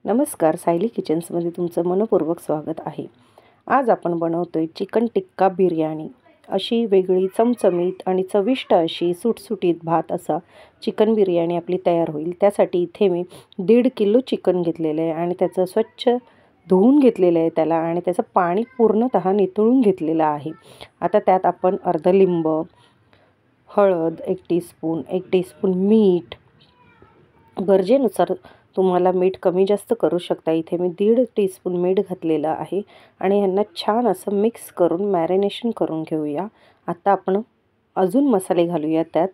नमस्कार, सायली किचन्समध्ये तुमचं मनपूर्वक स्वागत आहे. आज आपण बनवतोय चिकन टिक्का बिर्याणी. अशी वेगळी चमचमीत आणि चविष्ट अशी सुटसुटीत भात असा चिकन बिर्याणी आपली तयार होईल. त्यासाठी इथे मी 1.5 किलो चिकन घेतलेलं आहे आणि त्याचं स्वच्छ धुवून घेतलेलं आहे त्याला आणि त्याचं पाणी पूर्णतः निथळून घेतलेलं आहे. आता त्यात आपण अर्धा लिंब, हळद 1 टीस्पून, 1 टीस्पून मीठ, गरजेनुसार तुम्हाला मीठ कमी जास्त करू शकता. इथे मी 1.5 टीस्पून मीठ घातलेलं आहे आणि ह्यांना छान असं मिक्स करून मॅरिनेशन करून घेऊया. आता आपण अजून मसाले घालूया. त्यात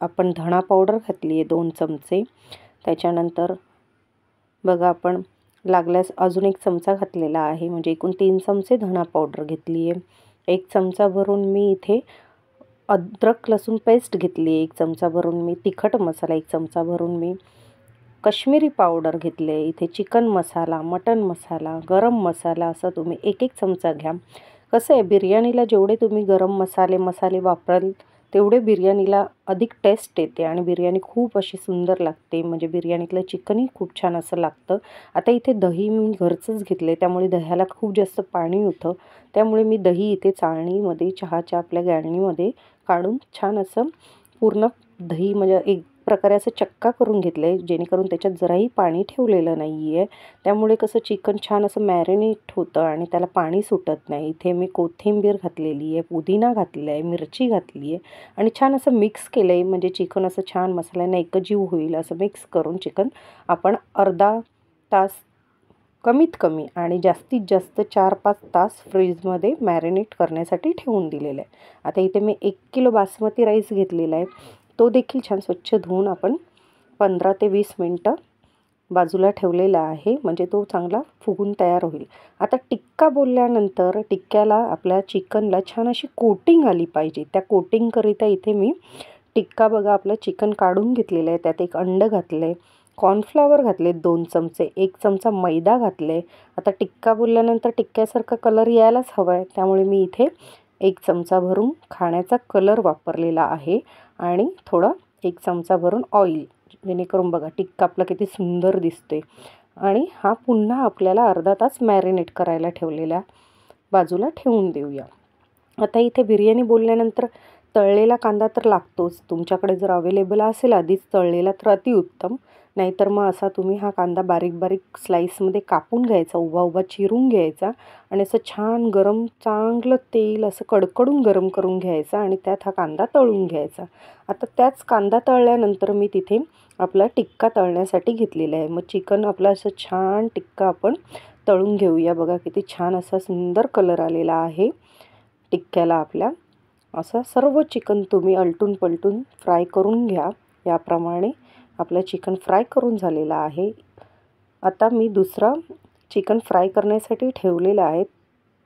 आपण धणा पावडर घातली आहे 2 चमचे. त्याच्यानंतर बघा आपण लागल्यास अजून 1 चमचा घातलेला आहे, म्हणजे एकूण 3 चमचे धणा पावडर घेतली आहे. 1 चमचा भरून मी इथे अद्रक लसूण पेस्ट घेतली आहे. 1 चमचा भरून मी तिखट मसाला, 1 चमचा भरून मी काश्मीरी पावडर घेतले. इथे चिकन मसाला, मटन मसाला, गरम मसाला असं तुम्ही 1-1 चमचा घ्या. कसं आहे, बिर्याणीला जेवढे तुम्ही गरम मसाले वापराल तेवढे बिर्याणीला अधिक टेस्ट येते आणि बिर्याणी खूप अशी सुंदर लागते. म्हणजे बिर्याणीतलं चिकनही खूप छान असं लागतं. आता इथे दही मी घरचंच घेतले, त्यामुळे दह्याला खूप जास्त पाणी होतं. त्यामुळे मी दही इथे चाळणीमध्ये, चहाच्या आपल्या गाळणीमध्ये काढून छान असं पूर्ण दही म्हणजे एक प्रकारे असं चक्का करून घेतलं आहे, जेणेकरून त्याच्यात जराही पाणी ठेवलेलं नाही आहे. त्यामुळे कसं चिकन छान असं मॅरिनेट होतं आणि त्याला पाणी सुटत नाही. इथे मी कोथिंबीर घातलेली आहे, पुदिना घातलेला आहे, मिरची घातली आहे आणि छान असं मिक्स केलं आहे. म्हणजे चिकन असं छान मसाल्याने एकजीव होईल असं मिक्स करून चिकन आपण अर्धा तास कमीत कमी आणि जास्तीत जास्त 4-5 तास फ्रीजमध्ये मॅरिनेट करण्यासाठी ठेवून दिलेलं आहे. आता इथे मी 1 किलो बासमती राईस घेतलेला आहे. तो देखील छान स्वच्छ धुवून आपण 15 ते 20 मिनटं बाजूला ठेवलेला आहे, म्हणजे तो चांगला फुगून तयार होईल. आता टिक्का बोलल्यानंतर टिक्क्याला आपल्या चिकनला छान अशी कोटिंग आली पाहिजे. त्या कोटिंगकरिता इथे मी टिक्का बघा आपलं चिकन काढून घेतलेलं आहे. त्यात 1 अंडं घातलं आहे, कॉर्नफ्लॉवर घातले 2 चमचे, 1 चमचा मैदा घातले. आता टिक्का बोलल्यानंतर टिक्क्यासारखा कलर यायलाच हवा आहे, त्यामुळे मी इथे 1 चमचा भरून खाण्याचा कलर वापरलेला आहे आणि थोडा 1 चमचा भरून ऑइल, जेणेकरून बघा टिक्का आपला किती सुंदर दिसतोय. आणि हा पुन्हा आपल्याला अर्धा तास मॅरिनेट करायला ठेवलेला बाजूला ठेवून देऊया. आता इथे बिर्याणी बोलल्यानंतर तळलेला कांदा तर लागतोच. तुमच्याकडे जर अवेलेबल असेल आधीच तळलेला तर अतिउत्तम. नाहीतर मग असा तुम्ही हा कांदा बारीक बारीक स्लाईसमध्ये कापून घ्यायचा, उभा उभा चिरून घ्यायचा आणि असं छान गरम चांगलं तेल असं कडकडून गरम करून घ्यायचा आणि त्यात हा कांदा तळून घ्यायचा. आता त्याच कांदा तळल्यानंतर मी तिथे आपला टिक्का तळण्यासाठी घेतलेला आहे. मग चिकन आपलं असं छान टिक्का आपण तळून घेऊया. बघा किती छान असा सुंदर कलर आलेला आहे टिक्क्याला आपल्या. असं सर्व चिकन तुम्ही अलटून पलटून फ्राय करून घ्या. याप्रमाणे आपलं चिकन फ्राय करून झालेलं आहे. आता मी दुसरा चिकन फ्राय करण्यासाठी ठेवलेला आहे.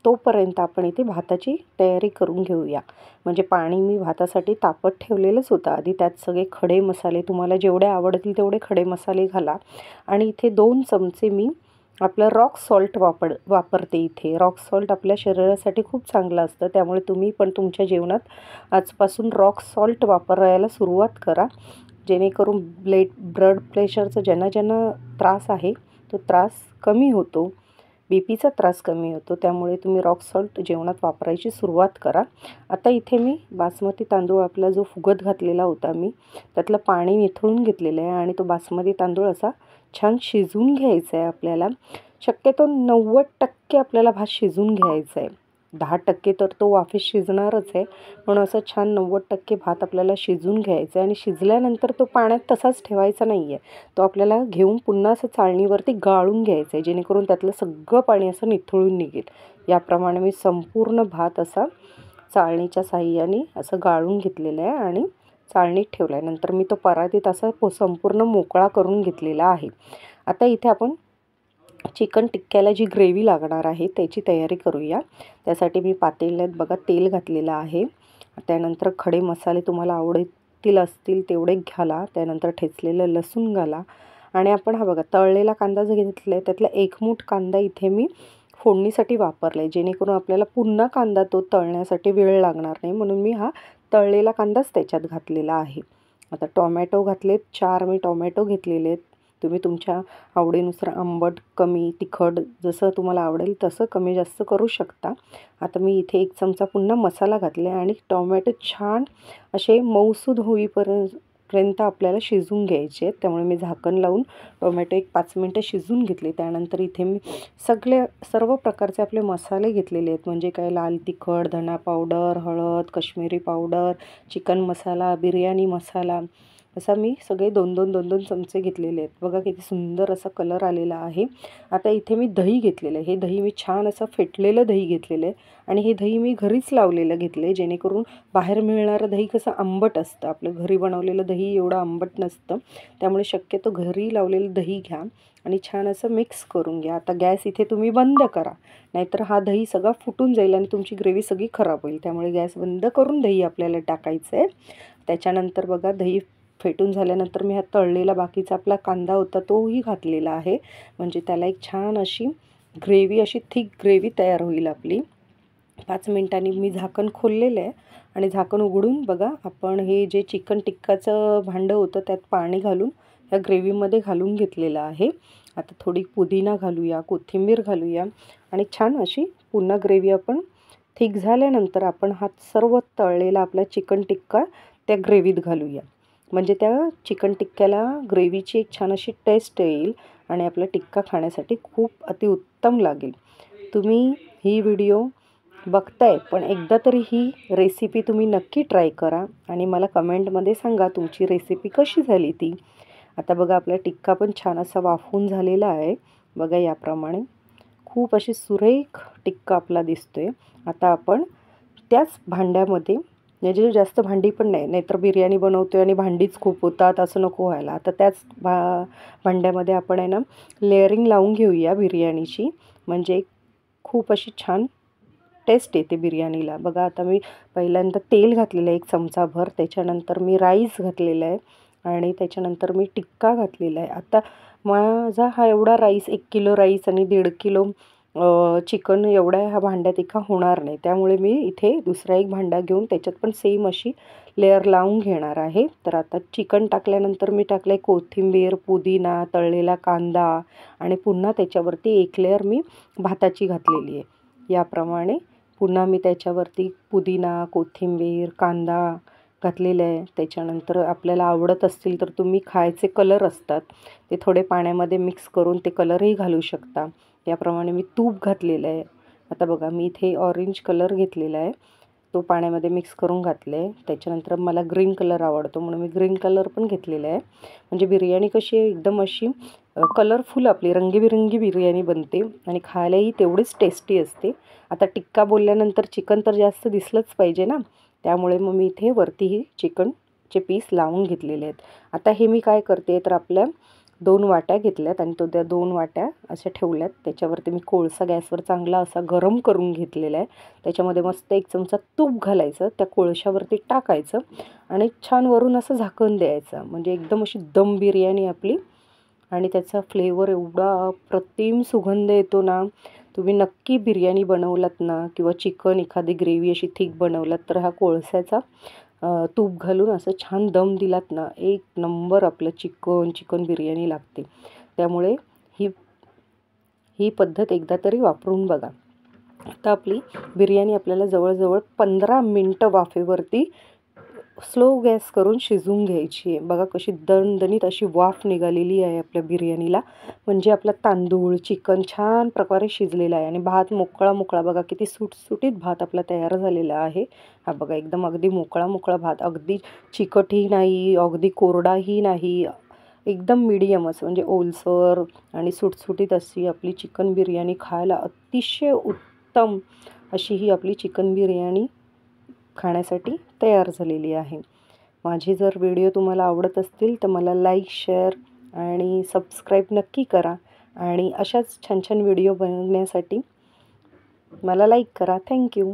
तोपर्यंत आपण इथे भाताची तयारी करून घेऊया. म्हणजे पाणी मी भातासाठी तापत ठेवलेलंच होतं आधी. त्यात सगळे खडे मसाले तुम्हाला जेवढे आवडतील तेवढे खडे मसाले घाला आणि इथे 2 चमचे मी आपलं रॉक सॉल्ट वापरते इथे. रॉक सॉल्ट आपल्या शरीरासाठी खूप चांगलं असतं, त्यामुळे तुम्ही पण तुमच्या जेवणात आजपासून रॉक सॉल्ट वापरायला सुरुवात करा, जेणेकरून ब्लड प्रेशरचा ज्यांना ज्यांना त्रास आहे तो त्रास कमी होतो, बीपीचा त्रास कमी होतो. त्यामुळे तुम्ही रॉक सॉल्ट जेवणात वापरायची सुरुवात करा. आता इथे मी बासमती तांदूळ आपला जो फुगत घातलेला होता मी, त्यातलं पाणी निथळून घेतलेलं आहे आणि तो बासमती तांदूळ असा छान शिजवून घ्यायचा आहे आपल्याला. शक्यतो 90% आपल्याला भात शिजवून घ्यायचा आहे. 10% तर तो वाफेत शिजणारच आहे, म्हणून असं छान 90% भात आपल्याला शिजवून घ्यायचा आहे. आणि शिजल्यानंतर तो पाण्यात तसाच ठेवायचा नाही आहे. तो आपल्याला घेऊन पुन्हा असं चाळणीवरती गाळून घ्यायचं आहे, जेणेकरून त्यातलं सगळं पाणी असं निथळून निघेल. याप्रमाणे मी संपूर्ण भात असा चाळणीच्या साहाय्याने असं गाळून घेतलेलं आहे आणि चाळणीत ठेवला आहे. नंतर मी तो परातीत असा संपूर्ण मोकळा करून घेतलेला आहे. आता इथे आपण चिकन टिक्क्याला जी ग्रेव्ही लागणार आहे त्याची तयारी करूया. त्यासाठी मी पातेल्यात बघा तेल घातलेलं आहे. त्यानंतर खडे मसाले तुम्हाला आवडतील असतील तेवढे घाला. त्यानंतर ठेचलेलं लसूण घाला आणि आपण हा बघा तळलेला कांदा जो घेतला आहे त्यातला 1 मूठ कांदा इथे मी फोडणीसाठी वापरला आहे, जेणेकरून आपल्याला पुन्हा कांदा तो तळण्यासाठी वेळ लागणार नाही, म्हणून मी हा तळलेला कांदाच त्याच्यात घातलेला आहे. आता टोमॅटो घातलेत, 4 मी टोमॅटो घेतलेले आहेत. तुम्ही तुमच्या आवडीनुसार आंबट, कमी, तिखट जसं तुम्हाला आवडेल तसं कमी जास्त करू शकता. आता मी इथे 1 चमचा पुन्हा मसाला घातला आणि टोमॅटो छान असे मऊसूद होईपर्यंत आपल्याला शिजवून घ्यायचे आहेत. त्यामुळे मी झाकण लावून टोमॅटो एक 5 मिनटं शिजवून घेतले. त्यानंतर इथे मी सर्व प्रकारचे आपले मसाले घेतलेले आहेत. म्हणजे काय लाल तिखट, धना पावडर, हळद, काश्मीरी पावडर, चिकन मसाला, बिर्याणी मसाला असा मी सगळे 2-2 चमचे घेतलेले आहेत. बघा किती सुंदर असा कलर आलेला आहे. आता इथे मी दही घेतलेलं आहे. हे दही मी छान असं फेटलेलं दही घेतलेलं आहे आणि हे दही मी घरीच लावलेलं घेतलं आहे, जेणेकरून बाहेर मिळणारं दही कसं आंबट असतं, आपलं घरी बनवलेलं दही एवढं आंबट नसतं. त्यामुळे शक्यतो घरी लावलेलं दही घ्या आणि छान असं मिक्स करून घ्या. आता गॅस इथे तुम्ही बंद करा, नाहीतर हा दही सगळा फुटून जाईल आणि तुमची ग्रेव्ही सगळी खराब होईल. त्यामुळे गॅस बंद करून दही आपल्याला टाकायचं आहे. त्याच्यानंतर बघा दही फेटून झाल्यानंतर मी हा तळलेला बाकीचा आपला कांदा होता तोही घातलेला आहे. म्हणजे त्याला एक छान अशी ग्रेव्ही, अशी थिक ग्रेव्ही तयार होईल आपली. 5 मिनिटांनी मी झाकण खोललेलं आहे आणि झाकण उघडून बघा आपण हे जे चिकन टिक्काचं भांडं होतं त्यात पाणी घालून ह्या ग्रेव्हीमध्ये घालून घेतलेलं आहे. आता थोडी पुदिना घालूया, कोथिंबीर घालूया आणि छान अशी पुन्हा ग्रेव्ही आपण थिक झाल्यानंतर आपण हा सर्व तळलेला आपला चिकन टिक्का त्या ग्रेव्हीत घालूया. म्हणजे त्या चिकन टिक्क्याला ग्रेव्हीची एक छान अशी टेस्ट येईल आणि आपला टिक्का खाण्यासाठी खूप अतिउत्तम लागेल. तुम्ही ही व्हिडिओ बघताय पण एकदा तरी ही रेसिपी तुम्ही नक्की ट्राय करा आणि मला कमेंटमध्ये सांगा तुमची रेसिपी कशी झाली ती. आता बघा आपला टिक्का पण छान असा वाफवून झालेला आहे. बघा याप्रमाणे खूप अशी सुरेख टिक्का आपला दिसतोय. आता आपण त्याच भांड्यामध्ये, म्हणजे जास्त भांडी पण नाही, नाहीतर बिर्याणी बनवतोय आणि भांडीच खूप होतात असं नको व्हायला. आता त्याच भांड्यामध्ये आपण आहे ना लेअरिंग लावून घेऊया बिर्याणीची, म्हणजे खूप अशी छान टेस्ट येते बिर्याणीला. बघा आता मी पहिल्यांदा तेल घातलेलं आहे 1 चमचाभर, त्याच्यानंतर मी राईस घातलेला आहे आणि त्याच्यानंतर मी टिक्का घातलेला आहे. आता माझा हा एवढा राईस 1 किलो राईस आणि 1.5 किलो चिकन एवढ्या ह्या भांड्यात एका होणार नाही. त्यामुळे मी इथे दुसरा एक भांडा घेऊन त्याच्यात पण सेम अशी लेअर लावून घेणार आहे. तर आता चिकन टाकल्यानंतर मी टाकलं आहे कोथिंबीर, पुदिना, तळलेला कांदा आणि पुन्हा त्याच्यावरती एक लेअर मी भाताची घातलेली आहे. याप्रमाणे पुन्हा मी त्याच्यावरती पुदिना, कोथिंबीर, कांदा घातलेलं आहे. त्याच्यानंतर आपल्याला आवडत असतील तर तुम्ही खायचे कलर असतात ते थोडे पाण्यामध्ये मिक्स करून ते कलरही घालू शकता. याप्रमाणे मी तूप घातलेलं आहे. आता बघा मी इथे ऑरेंज कलर घेतलेला आहे, तो पाण्यामध्ये मिक्स करून घातलं आहे. त्याच्यानंतर मला ग्रीन कलर आवडतो म्हणून मी ग्रीन कलर पण घेतलेला आहे. म्हणजे बिर्याणी कशी आहे एकदम अशी कलरफुल आपली रंगीबिरंगी बिर्याणी बनते आणि खायलाही तेवढीच टेस्टी असते. आता टिक्का बोलल्यानंतर चिकन तर जास्त दिसलंच पाहिजे ना, त्यामुळे मग मी इथे वरतीही चिकनचे पीस लावून घेतलेले आहेत. आता हे मी काय करते तर आपल्या 2 वाट्या घेतल्यात आणि त्या 2 वाट्या अशा ठेवल्यात. त्याच्यावरती मी कोळसा गॅसवर चांगला असा गरम करून घेतलेला आहे. त्याच्यामध्ये मस्त 1 चमचा तूप घालायचं, त्या कोळशावरती टाकायचं आणि छान वरून असं झाकण द्यायचं. म्हणजे एकदम अशी दम बिर्याणी आपली आणि त्याचा फ्लेवर एवढा अप्रतिम सुगंध येतो ना. तुम्ही नक्की बिर्याणी बनवलात ना किंवा चिकन एखादी ग्रेव्ही अशी थिक बनवलात तर हा कोळशाचा तूप घालून असं छान दम दिलात ना, एक नंबर आपलं चिकन बिर्याणी लागते. त्यामुळे ही पद्धत एकदा तरी वापरून बघा. आता आपली बिर्याणी आपल्याला जवळजवळ 15 मिनटं वाफेवरती स्लो गॅस करून शिजवून घ्यायची आहे. बघा कशी दणदणीत अशी वाफ निघालेली आहे आपल्या बिर्याणीला. म्हणजे आपला तांदूळ, चिकन छान प्रकारे शिजलेला आहे आणि भात मोकळा बघा किती सुटसुटीत भात आपला तयार झालेला आहे. हा बघा एकदम अगदी मोकळा भात, अगदी चिकटही नाही, अगदी कोरडाही नाही, एकदम मीडियम असं म्हणजे ओलसर आणि सुटसुटीत अशी आपली चिकन बिर्याणी खायला अतिशय उत्तम अशी ही आपली चिकन बिर्याणी खाण्यासाठी तयार झालेली आहे. माझे जर व्हिडिओ तुम्हाला आवडत असतील तर मला लाईक, शेअर आणि सबस्क्राईब नक्की करा आणि अशाच छान छान व्हिडिओ बनवण्यासाठी मला लाईक करा. थँक्यू.